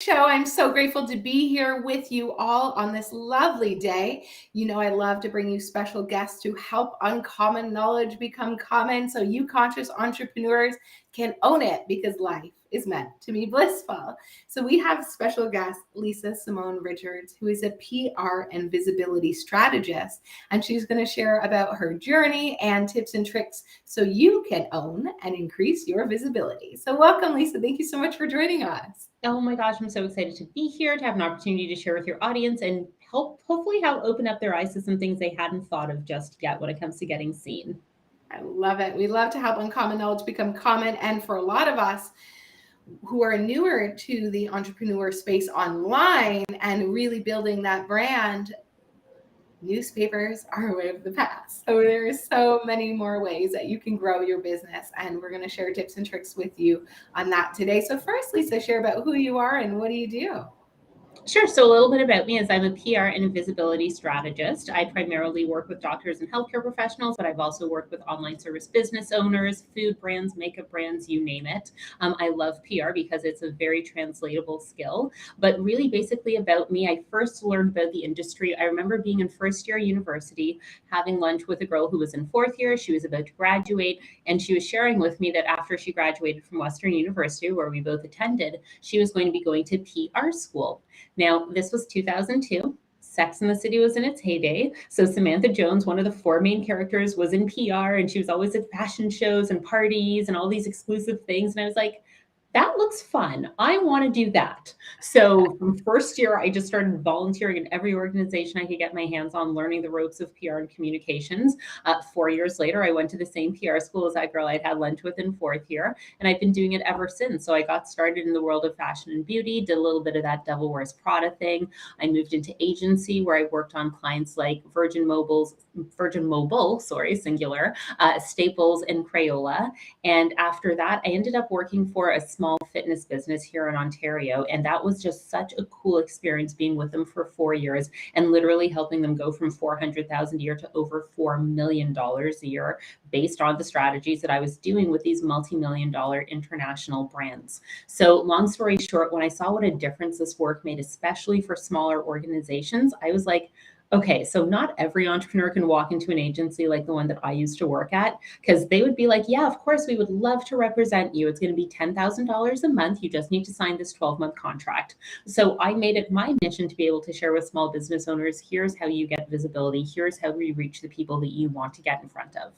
Show. I'm so grateful to be here with you all on this lovely day. You know, I love to bring you special guests to help uncommon knowledge become common so you conscious entrepreneurs can own it because life is meant to be blissful. So we have special guest Lisa Simone Richards, who is a PR and visibility strategist, and she's going to share about her journey and tips and tricks so you can own and increase your visibility. So welcome, Lisa. Thank you so much for joining us. Oh my gosh, I'm so excited to be here, to have an opportunity to share with your audience and hopefully help open up their eyes to some things they hadn't thought of just yet when it comes to getting seen. I love it. We love to help uncommon knowledge become common. And for a lot of us who are newer to the entrepreneur space online and really building that brand, newspapers are a way of the past. So there are so many more ways that you can grow your business. And we're going to share tips and tricks with you on that today. So first, Lisa, share about who you are and what do you do? Sure. So a little bit about me is I'm a PR and a visibility strategist. I primarily work with doctors and healthcare professionals, but I've also worked with online service business owners, food brands, makeup brands, you name it. I love PR because it's a very translatable skill. But really, basically about me, I first learned about the industry. I remember being in first year university, having lunch with a girl who was in fourth year. She was about to graduate, and she was sharing with me that after she graduated from Western University, where we both attended, she was going to be going to PR school. Now, this was 2002. Sex and the City was in its heyday. So Samantha Jones, one of the four main characters, was in PR, and she was always at fashion shows and parties and all these exclusive things. And I was like, that looks fun. I want to do that. So from first year, I just started volunteering in every organization I could get my hands on, learning the ropes of PR and communications. 4 years later, I went to the same PR school as that girl I'd had lunch with in fourth year, and I've been doing it ever since. So I got started in the world of fashion and beauty, did a little bit of that Devil Wears Prada thing. I moved into agency where I worked on clients like Virgin Mobile, sorry, singular, Staples, and Crayola. And after that, I ended up working for a small fitness business here in Ontario. And that was just such a cool experience being with them for 4 years and literally helping them go from 400,000 a year to over $4 million a year based on the strategies that I was doing with these multi-million-dollar international brands. So long story short, when I saw what a difference this work made, especially for smaller organizations, I was like, okay, so not every entrepreneur can walk into an agency like the one that I used to work at, because they would be like, yeah, of course, we would love to represent you. It's going to be $10,000 a month. You just need to sign this 12-month contract. So I made it my mission to be able to share with small business owners, here's how you get visibility. Here's how we reach the people that you want to get in front of.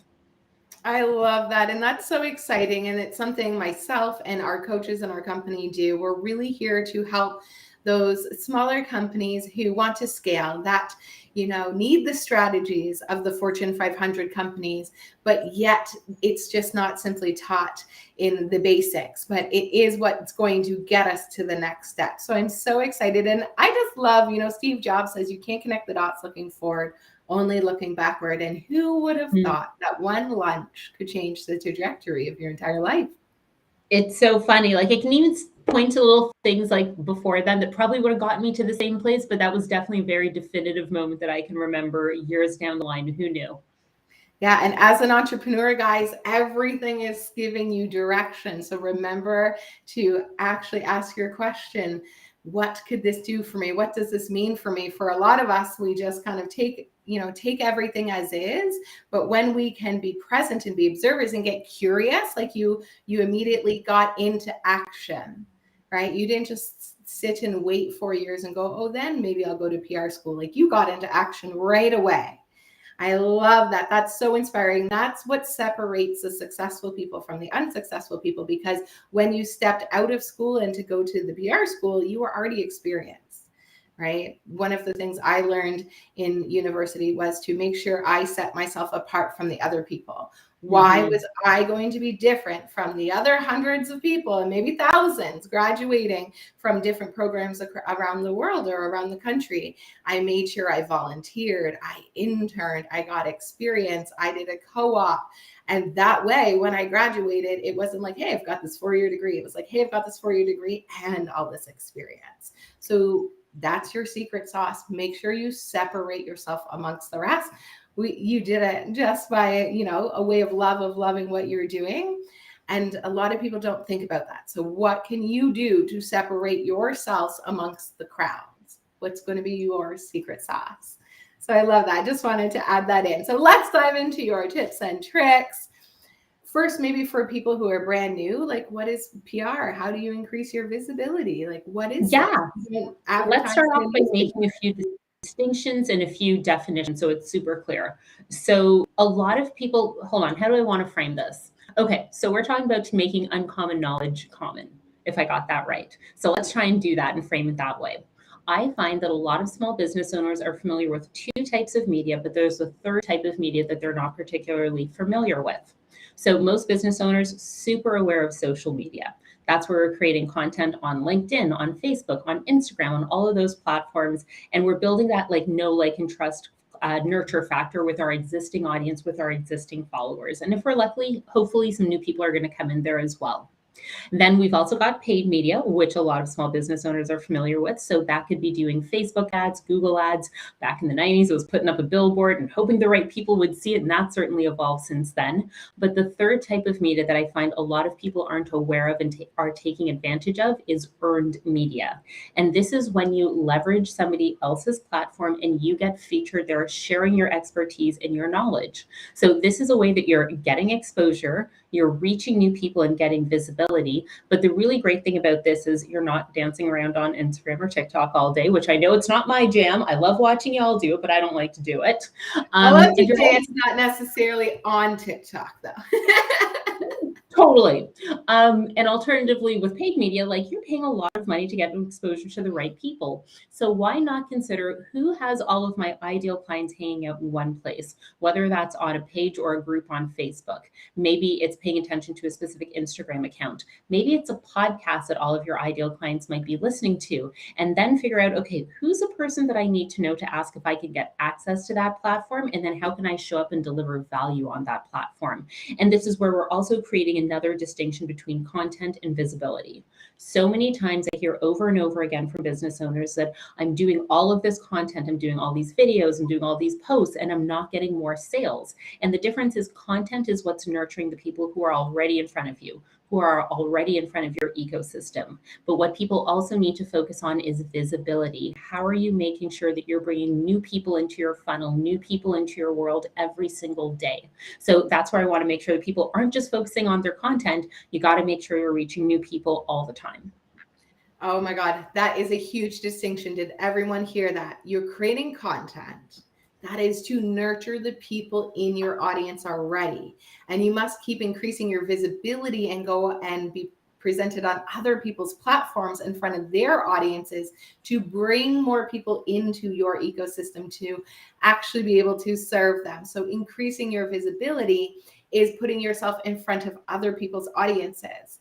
I love that. And that's so exciting. And it's something myself and our coaches in our company do. We're really here to help those smaller companies who want to scale that, need the strategies of the Fortune 500 companies, but yet it's just not simply taught in the basics, but it is what's going to get us to the next step. So I'm so excited. And I just love, Steve Jobs says you can't connect the dots looking forward, only looking backward. And who would have thought that one lunch could change the trajectory of your entire life? It's so funny. Like, it can even point to little things like before then that probably would have gotten me to the same place, but that was definitely a very definitive moment that I can remember years down the line. Who knew? Yeah, and as an entrepreneur, guys, everything is giving you direction. So remember to actually ask your question, what could this do for me? What does this mean for me? For a lot of us, we just kind of take everything as is. But when we can be present and be observers and get curious, like you immediately got into action, right? You didn't just sit and wait 4 years and go, oh, then maybe I'll go to PR school. Like you got into action right away. I love that. That's so inspiring. That's what separates the successful people from the unsuccessful people, because when you stepped out of school and to go to the PR school, you were already experienced, right? One of the things I learned in university was to make sure I set myself apart from the other people. Why was I going to be different from the other hundreds of people and maybe thousands graduating from different programs around the world or around the country? I made sure I volunteered, I interned, I got experience, I did a co-op. And that way, when I graduated, it wasn't like, hey, I've got this 4-year degree. It was like, hey, I've got this 4-year degree and all this experience. So that's your secret sauce. Make sure you separate yourself amongst the rest. You did it just by, a way of loving what you're doing. And a lot of people don't think about that. So what can you do to separate yourselves amongst the crowds? What's going to be your secret sauce? So I love that. I just wanted to add that in. So let's dive into your tips and tricks. First, maybe for people who are brand new, like what is PR? How do you increase your visibility? Like what is Let's start off by making a few distinctions and a few definitions so it's super clear. So a lot of people, hold on, how do I want to frame this? Okay, so we're talking about making uncommon knowledge common, if I got that right. So let's try and do that and frame it that way. I find that a lot of small business owners are familiar with two types of media, but there's a third type of media that they're not particularly familiar with. So most business owners super aware of social media. That's where we're creating content on LinkedIn, on Facebook, on Instagram, on all of those platforms. And we're building that like know, like, and trust nurture factor with our existing audience, with our existing followers. And if we're lucky, hopefully some new people are going to come in there as well. Then we've also got paid media, which a lot of small business owners are familiar with. So that could be doing Facebook ads, Google ads. Back in the 90s, it was putting up a billboard and hoping the right people would see it. And that certainly evolved since then. But the third type of media that I find a lot of people aren't aware of and are taking advantage of is earned media. And this is when you leverage somebody else's platform and you get featured there, sharing your expertise and your knowledge. So this is a way that you're getting exposure, you're reaching new people and getting visibility. But the really great thing about this is you're not dancing around on Instagram or TikTok all day, which I know it's not my jam. I love watching y'all do it, but I don't like to do it. I love to dance, not necessarily on TikTok though. Totally. And alternatively, with paid media, like you're paying a lot of money to get exposure to the right people. So why not consider who has all of my ideal clients hanging out in one place, whether that's on a page or a group on Facebook. Maybe it's paying attention to a specific Instagram account. Maybe it's a podcast that all of your ideal clients might be listening to. And then figure out, okay, who's a person that I need to know to ask if I can get access to that platform? And then how can I show up and deliver value on that platform? And this is where we're also creating another distinction between content and visibility. So many times I hear over and over again from business owners that I'm doing all of this content, I'm doing all these videos, I'm doing all these posts, and I'm not getting more sales. And the difference is content is what's nurturing the people who are already in front of you, who are already in front of your ecosystem. But what people also need to focus on is visibility. How are you making sure that you're bringing new people into your funnel, new people into your world every single day? So that's where I want to make sure that people aren't just focusing on their content. You got to make sure you're reaching new people all the time. Oh my God, that is a huge distinction. Did everyone hear that? You're creating content that is to nurture the people in your audience already. And you must keep increasing your visibility and go and be presented on other people's platforms in front of their audiences to bring more people into your ecosystem to actually be able to serve them. So increasing your visibility is putting yourself in front of other people's audiences.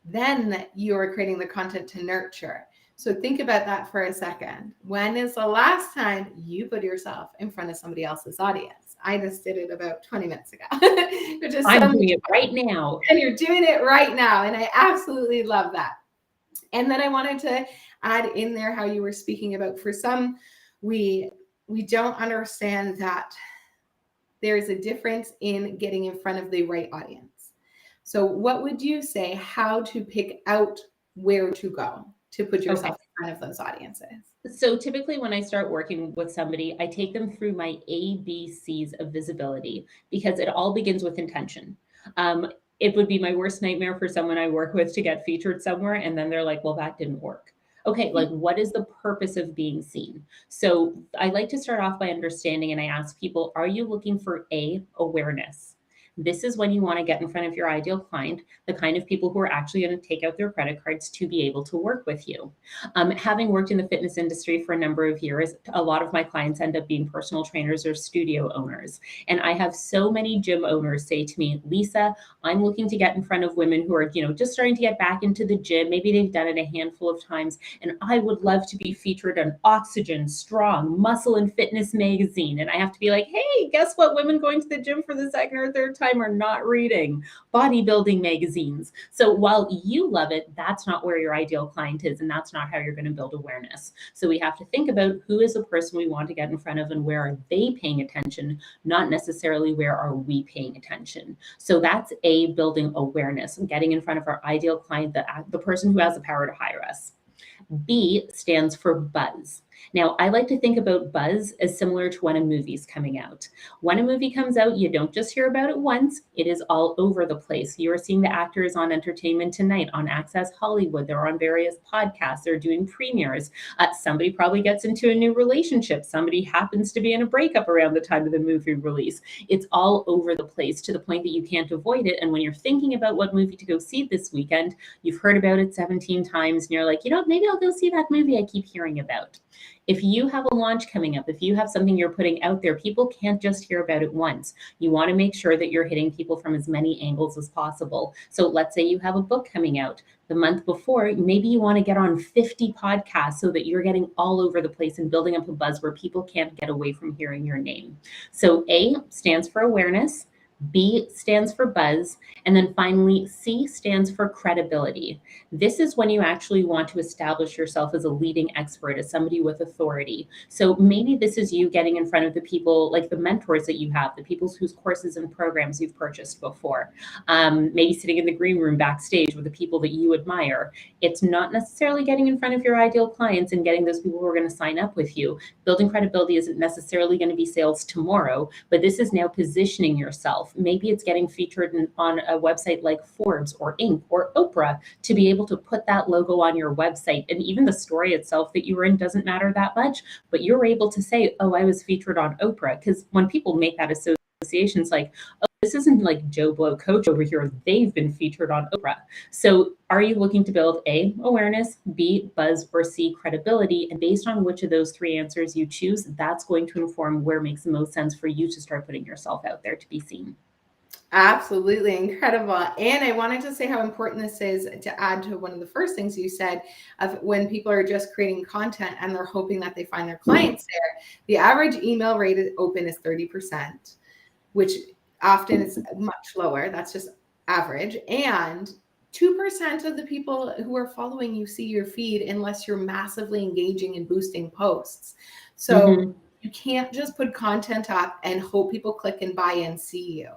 Then you're creating the content to nurture. So think about that for a second. When is the last time you put yourself in front of somebody else's audience? I just did it about 20 minutes ago. I'm doing it right now. And you're doing it right now. And I absolutely love that. And then I wanted to add in there how you were speaking about, for some, we don't understand that there's a difference in getting in front of the right audience. So what would you say, how to pick out where to go to put yourself in front of those audiences? So typically when I start working with somebody, I take them through my ABCs of visibility, because it all begins with intention. It would be my worst nightmare for someone I work with to get featured somewhere and then they're like, well, that didn't work. Okay, like what is the purpose of being seen? So I like to start off by understanding, and I ask people, are you looking for awareness? This is when you want to get in front of your ideal client, the kind of people who are actually going to take out their credit cards to be able to work with you. Having worked in the fitness industry for a number of years, a lot of my clients end up being personal trainers or studio owners. And I have so many gym owners say to me, Lisa, I'm looking to get in front of women who are, just starting to get back into the gym. Maybe they've done it a handful of times. And I would love to be featured on Oxygen, Strong, Muscle and Fitness magazine. And I have to be like, hey, guess what? Women going to the gym for the second or third time time are not reading bodybuilding magazines. So while you love it, that's not where your ideal client is, and that's not how you're going to build awareness. So we have to think about who is the person we want to get in front of and where are they paying attention, not necessarily where are we paying attention. So that's A, building awareness and getting in front of our ideal client, the person who has the power to hire us. B stands for buzz. Now, I like to think about buzz as similar to when a movie's coming out. When a movie comes out, you don't just hear about it once, it is all over the place. You're seeing the actors on Entertainment Tonight, on Access Hollywood, they're on various podcasts, they're doing premieres. Somebody probably gets into a new relationship. Somebody happens to be in a breakup around the time of the movie release. It's all over the place to the point that you can't avoid it. And when you're thinking about what movie to go see this weekend, you've heard about it 17 times and you're like, maybe I'll go see that movie I keep hearing about. If you have a launch coming up, if you have something you're putting out there, people can't just hear about it once. You want to make sure that you're hitting people from as many angles as possible. So let's say you have a book coming out the month before, maybe you want to get on 50 podcasts so that you're getting all over the place and building up a buzz where people can't get away from hearing your name. So A stands for awareness. B stands for buzz. And then finally, C stands for credibility. This is when you actually want to establish yourself as a leading expert, as somebody with authority. So maybe this is you getting in front of the people, like the mentors that you have, the people whose courses and programs you've purchased before. Maybe sitting in the green room backstage with the people that you admire. It's not necessarily getting in front of your ideal clients and getting those people who are going to sign up with you. Building credibility isn't necessarily going to be sales tomorrow, but this is now positioning yourself. Maybe it's getting featured on a website like Forbes or Inc. or Oprah to be able to put that logo on your website. And even the story itself that you were in doesn't matter that much, but you're able to say, oh, I was featured on Oprah. Because when people make that association, it's like, oh, this isn't like Joe Blow Coach over here. They've been featured on Oprah. So are you looking to build A, awareness, B, buzz, or C, credibility? And based on which of those three answers you choose, that's going to inform where it makes the most sense for you to start putting yourself out there to be seen. Absolutely incredible. And I wanted to say how important this is to add to one of the first things you said of when people are just creating content and they're hoping that they find their clients there. The average email rate open is 30%, which often is much lower. That's just average. And 2% of the people who are following you see your feed unless you're massively engaging and boosting posts. So you can't just put content up and hope people click and buy and see you.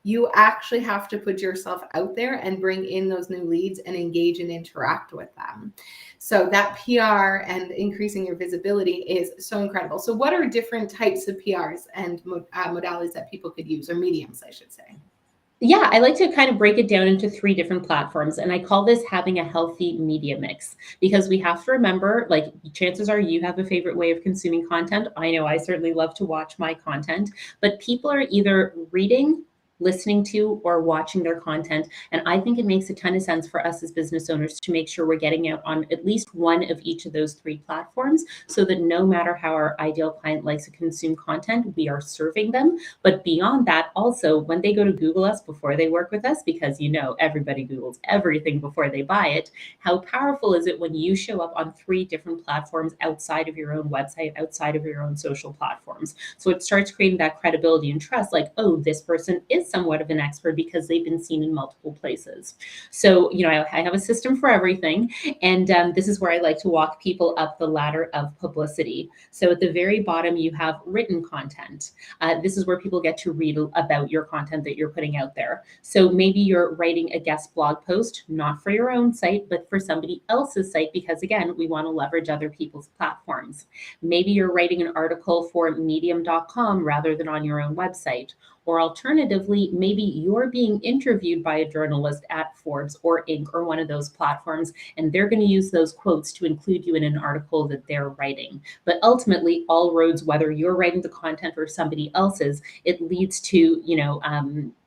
You actually have to put yourself out there and bring in those new leads and engage and interact with them. So that PR and increasing your visibility is so incredible. So what are different types of PRs and modalities that people could use, or mediums, I should say? Yeah, I like to kind of break it down into 3 different platforms. And I call this having a healthy media mix, because we have to remember, like, chances are you have a favorite way of consuming content. I know I certainly love to watch my content, but people are either reading, listening to, or watching their content. And I think it makes a ton of sense for us as business owners to make sure we're getting out on at least one of each of those 3 platforms, so that no matter how our ideal client likes to consume content, we are serving them. But beyond that, also, when they go to Google us before they work with us, because everybody Googles everything before they buy it, how powerful is it when you show up on 3 different platforms outside of your own website, outside of your own social platforms? So it starts creating that credibility and trust, like, oh, this person is somewhat of an expert because they've been seen in multiple places. So, I have a system for everything. And this is where I like to walk people up the ladder of publicity. So at the very bottom, you have written content. This is where people get to read about your content that you're putting out there. So maybe you're writing a guest blog post, not for your own site, but for somebody else's site, because again, we want to leverage other people's platforms. Maybe you're writing an article for medium.com rather than on your own website. Or alternatively, maybe you're being interviewed by a journalist at Forbes or Inc. or one of those platforms, and they're going to use those quotes to include you in an article that they're writing. But ultimately, all roads, whether you're writing the content or somebody else's, it leads to,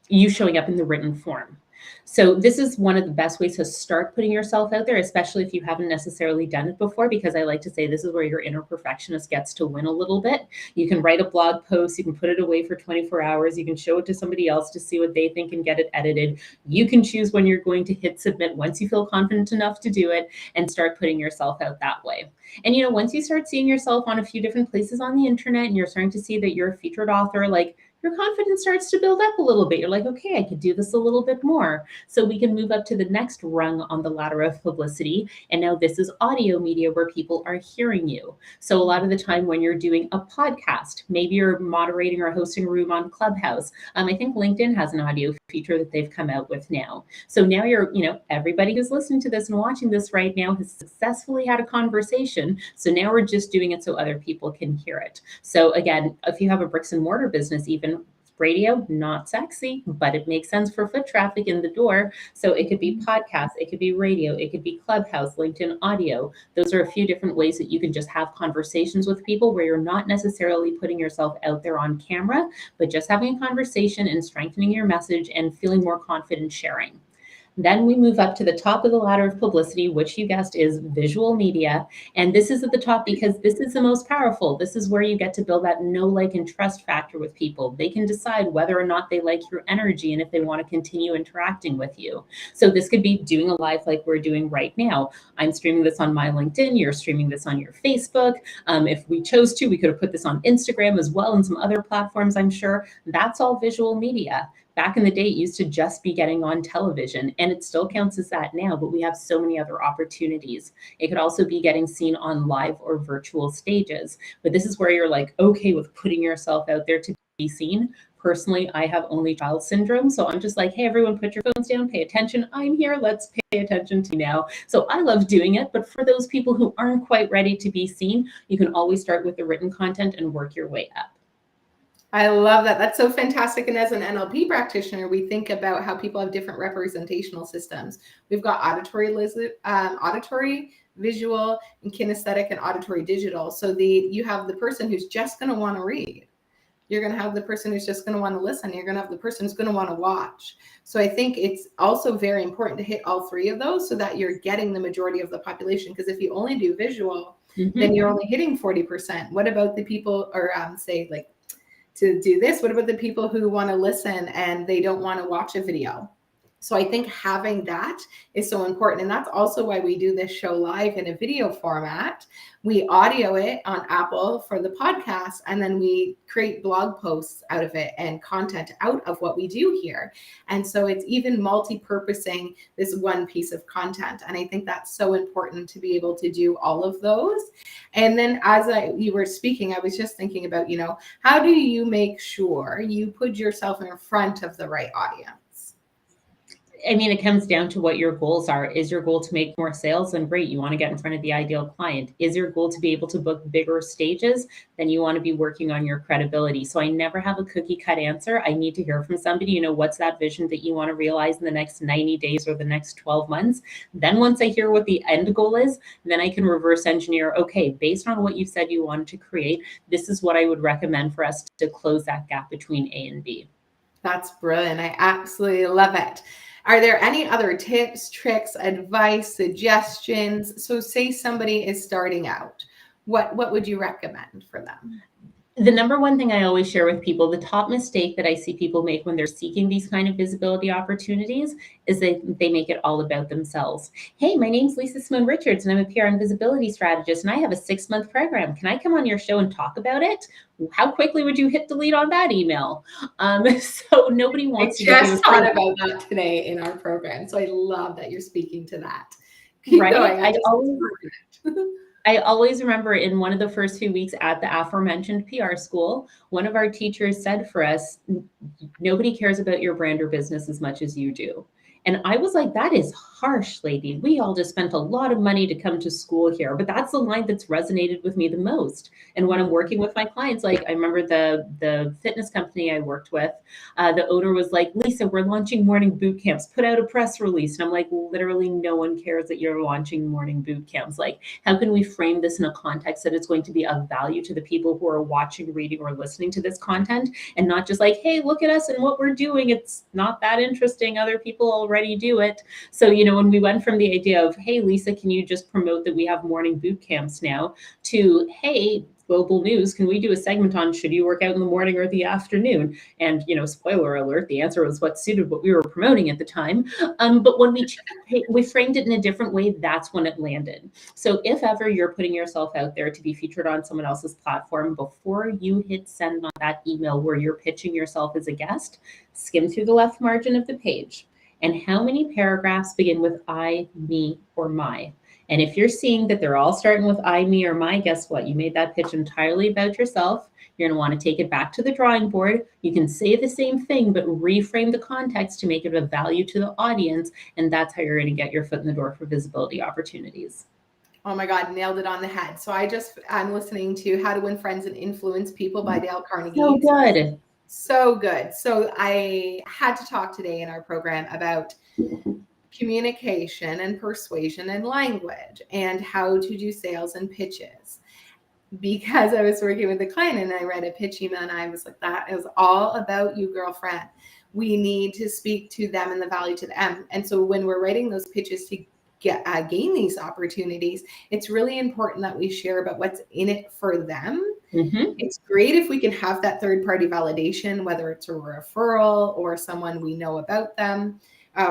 you showing up in the written form. So this is one of the best ways to start putting yourself out there, especially if you haven't necessarily done it before, because I like to say this is where your inner perfectionist gets to win a little bit. You can write a blog post, you can put it away for 24 hours, you can show it to somebody else to see what they think and get it edited. You can choose when you're going to hit submit once you feel confident enough to do it, and start putting yourself out that way. And once you start seeing yourself on a few different places on the internet and you're starting to see that you're a featured author, like, your confidence starts to build up a little bit. You're like, okay, I could do this a little bit more. So we can move up to the next rung on the ladder of publicity. And now this is audio media where people are hearing you. So a lot of the time when you're doing a podcast, maybe you're moderating or hosting a room on Clubhouse. I think LinkedIn has an audio feature that they've come out with now. So now everybody who's listening to this and watching this right now has successfully had a conversation. So now we're just doing it so other people can hear it. So again, if you have a bricks and mortar business, even radio, not sexy, but it makes sense for foot traffic in the door. So it could be podcasts, it could be radio, it could be Clubhouse, LinkedIn audio. Those are a few different ways that you can just have conversations with people where you're not necessarily putting yourself out there on camera, but just having a conversation and strengthening your message and feeling more confident sharing. Then we move up to the top of the ladder of publicity, which you guessed is visual media. And this is at the top because this is the most powerful. This is where you get to build that know, like, and trust factor with people. They can decide whether or not they like your energy and if they want to continue interacting with you. So this could be doing a live like we're doing right now. I'm streaming this on my LinkedIn. You're streaming this on your Facebook. If we chose to, we could have put this on Instagram as well and some other platforms, I'm sure. That's all visual media. Back in the day, it used to just be getting on television, and it still counts as that now, but we have so many other opportunities. It could also be getting seen on live or virtual stages, but this is where you're like, okay with putting yourself out there to be seen. Personally, I have only child syndrome, so I'm just like, hey, everyone, put your phones down, pay attention. I'm here, let's pay attention to you now. So I love doing it, but for those people who aren't quite ready to be seen, you can always start with the written content and work your way up. I love that. That's so fantastic. And as an NLP practitioner, we think about how people have different representational systems. We've got auditory, visual, and kinesthetic, and auditory digital. So you have the person who's just going to want to read. You're going to have the person who's just going to want to listen. You're going to have the person who's going to want to watch. So I think it's also very important to hit all three of those so that you're getting the majority of the population. Because if you only do visual, then you're only hitting 40%. What about the people, or say like, to do this, what about the people who want to listen and they don't want to watch a video? So I think having that is so important. And that's also why we do this show live in a video format. We audio it on Apple for the podcast, and then we create blog posts out of it and content out of what we do here. And so it's even multi-purposing this one piece of content. And I think that's so important to be able to do all of those. And then as you were speaking, I was just thinking about, how do you make sure you put yourself in front of the right audience? I mean, it comes down to what your goals are. Is your goal to make more sales? Then great, you want to get in front of the ideal client. Is your goal to be able to book bigger stages? Then you want to be working on your credibility. So I never have a cookie cut answer. I need to hear from somebody, what's that vision that you want to realize in the next 90 days or the next 12 months? Then once I hear what the end goal is, then I can reverse engineer, okay, based on what you said you wanted to create, this is what I would recommend for us to close that gap between A and B. That's brilliant. I absolutely love it. Are there any other tips, tricks, advice, suggestions? So say somebody is starting out, what would you recommend for them? The number one thing I always share with people, the top mistake that I see people make when they're seeking these kind of visibility opportunities is that they make it all about themselves. Hey, my name's Lisa Simone Richards, and I'm a PR and visibility strategist, and I have a 6-month program. Can I come on your show and talk about it? How quickly would you hit delete on that email? So nobody wants to just thought about that today in our program. So I love that you're speaking to that. Keep going. I always remember in one of the first few weeks at the aforementioned PR school, one of our teachers said for us, nobody cares about your brand or business as much as you do. And I was like, that is harsh, lady. We all just spent a lot of money to come to school here. But that's the line that's resonated with me the most. And when I'm working with my clients, like I remember the fitness company I worked with, the owner was like, Lisa, we're launching morning boot camps. Put out a press release. And I'm like, literally no one cares that you're launching morning boot camps. Like, how can we frame this in a context that it's going to be of value to the people who are watching, reading, or listening to this content, and not just like, hey, look at us and what we're doing. It's not that interesting. Other people already do it. So, when we went from the idea of, hey, Lisa, can you just promote that we have morning boot camps now, to, hey, global news. Can we do a segment on should you work out in the morning or the afternoon? And, spoiler alert, the answer was what suited what we were promoting at the time. But when we framed it in a different way, that's when it landed. So if ever you're putting yourself out there to be featured on someone else's platform, before you hit send on that email where you're pitching yourself as a guest, skim through the left margin of the page. And how many paragraphs begin with I, me, or my? And if you're seeing that they're all starting with I, me, or my, guess what? You made that pitch entirely about yourself. You're going to want to take it back to the drawing board. You can say the same thing, but reframe the context to make it of value to the audience. And that's how you're going to get your foot in the door for visibility opportunities. Oh my God, nailed it on the head. So I'm listening to How to Win Friends and Influence People by Dale Carnegie. So good. So good. So I had to talk today in our program about communication and persuasion and language and how to do sales and pitches, because I was working with a client and I read a pitch email and I was like, that is all about you, girlfriend. We need to speak to them and the value to them. And so when we're writing those pitches to gain these opportunities, it's really important that we share about what's in it for them. Mm-hmm. It's great if we can have that third-party validation, whether it's a referral or someone we know about them,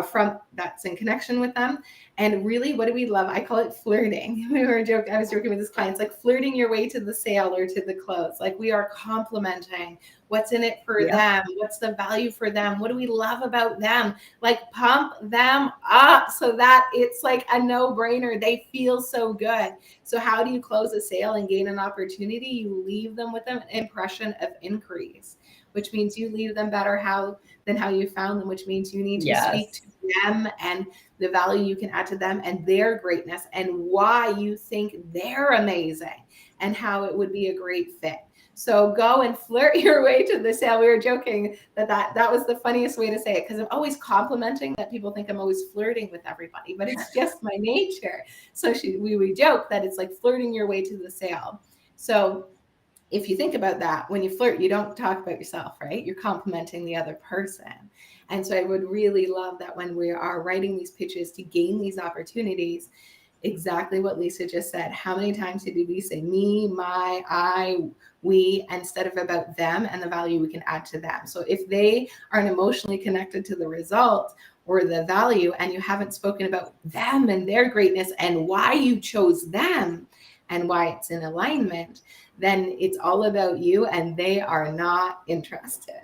from that's in connection with them. And really, what do we love? I call it flirting. I was joking with this client. It's like flirting your way to the sale or to the close. Like, we are complimenting what's in it for them. What's the value for them? What do we love about them? Like, pump them up so that it's like a no-brainer. They feel so good. So how do you close a sale and gain an opportunity? You leave them with an impression of increase, which means you leave them better than how you found them, which means you need to speak to them and the value you can add to them and their greatness and why you think they're amazing and how it would be a great fit. So go and flirt your way to the sale. We were joking that was the funniest way to say it, because I'm always complimenting that people think I'm always flirting with everybody, but it's just my nature. So we would joke that it's like flirting your way to the sale. So if you think about that, when you flirt, you don't talk about yourself, right? You're complimenting the other person. And so I would really love that when we are writing these pitches to gain these opportunities, exactly what Lisa just said. How many times did we say me, my, I, we, instead of about them and the value we can add to them? So if they aren't emotionally connected to the result or the value, and you haven't spoken about them and their greatness and why you chose them and why it's in alignment, then it's all about you and they are not interested.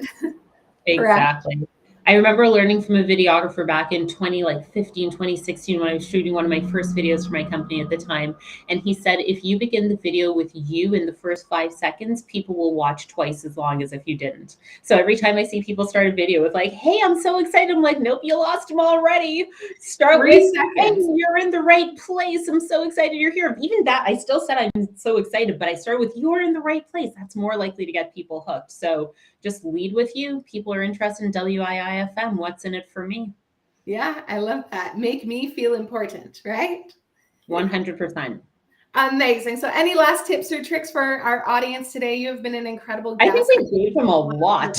Exactly. I remember learning from a videographer back in 2015, 2016, when I was shooting one of my first videos for my company at the time. And he said, if you begin the video with you in the first 5 seconds, people will watch twice as long as if you didn't. So every time I see people start a video with like, hey, I'm so excited, I'm like, nope, you lost them already. Start with, hey, you're in the right place. I'm so excited you're here. Even that, I still said I'm so excited, but I started with you're in the right place. That's more likely to get people hooked. So just lead with you. People are interested in WIIFM. What's in it for me? Yeah, I love that. Make me feel important, right? 100%. Amazing. So any last tips or tricks for our audience today? You have been an incredible guest. I think we gave them a lot.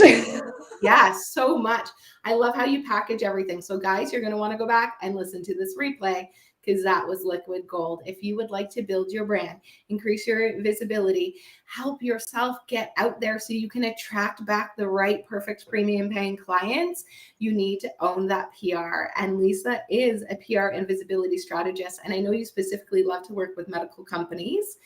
Yeah, so much. I love how you package everything. So guys, you're going to want to go back and listen to this replay, because that was liquid gold. If you would like to build your brand, increase your visibility, help yourself get out there so you can attract back the right perfect premium paying clients, you need to own that PR. And Lisa is a PR and visibility strategist. And I know you specifically love to work with medical companies.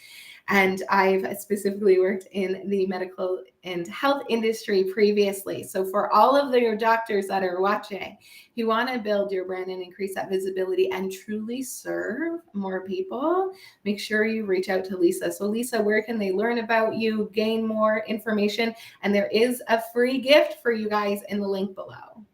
And I've specifically worked in the medical and health industry previously. So for all of your doctors that are watching, if you want to build your brand and increase that visibility and truly serve more people, make sure you reach out to Lisa. So Lisa, where can they learn about you, gain more information? And there is a free gift for you guys in the link below.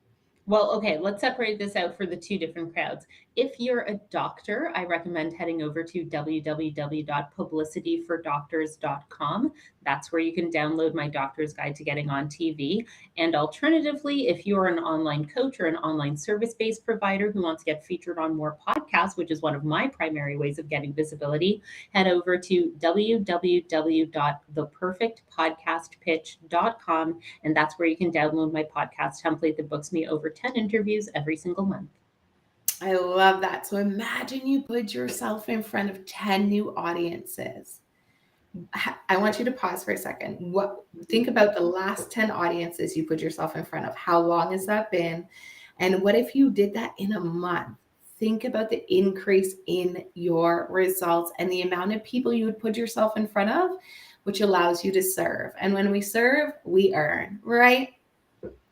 Well, okay, let's separate this out for the two different crowds. If you're a doctor, I recommend heading over to www.publicityfordoctors.com. That's where you can download my doctor's guide to getting on TV. And alternatively, if you're an online coach or an online service-based provider who wants to get featured on more podcasts, which is one of my primary ways of getting visibility, head over to www.theperfectpodcastpitch.com. And that's where you can download my podcast template that books me over 10 interviews every single month. I love that. So imagine you put yourself in front of 10 new audiences. I want you to pause for a second. Think about the last 10 audiences you put yourself in front of. How long has that been? And what if you did that in a month? Think about the increase in your results and the amount of people you would put yourself in front of, which allows you to serve. And when we serve, we earn, right?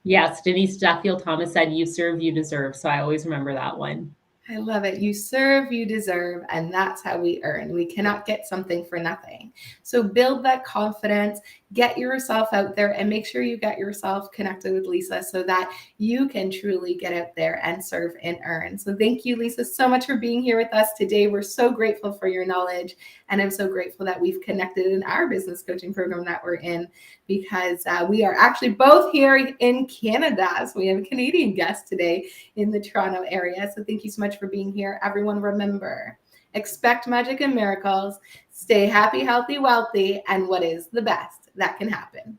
Yes, Denise Duffield Thomas said, "You serve, you deserve." So I always remember that one. I love it. You serve, you deserve, and that's how we earn. We cannot get something for nothing. So build that confidence, get yourself out there, and make sure you get yourself connected with Lisa so that you can truly get out there and serve and earn. So thank you, Lisa, so much for being here with us today. We're so grateful for your knowledge, and I'm so grateful that we've connected in our business coaching program that we're in, because we are actually both here in Canada. So we have a Canadian guest today in the Toronto area. So thank you so much for being here. Everyone, remember, expect magic and miracles, stay happy, healthy, wealthy, and what is the best that can happen?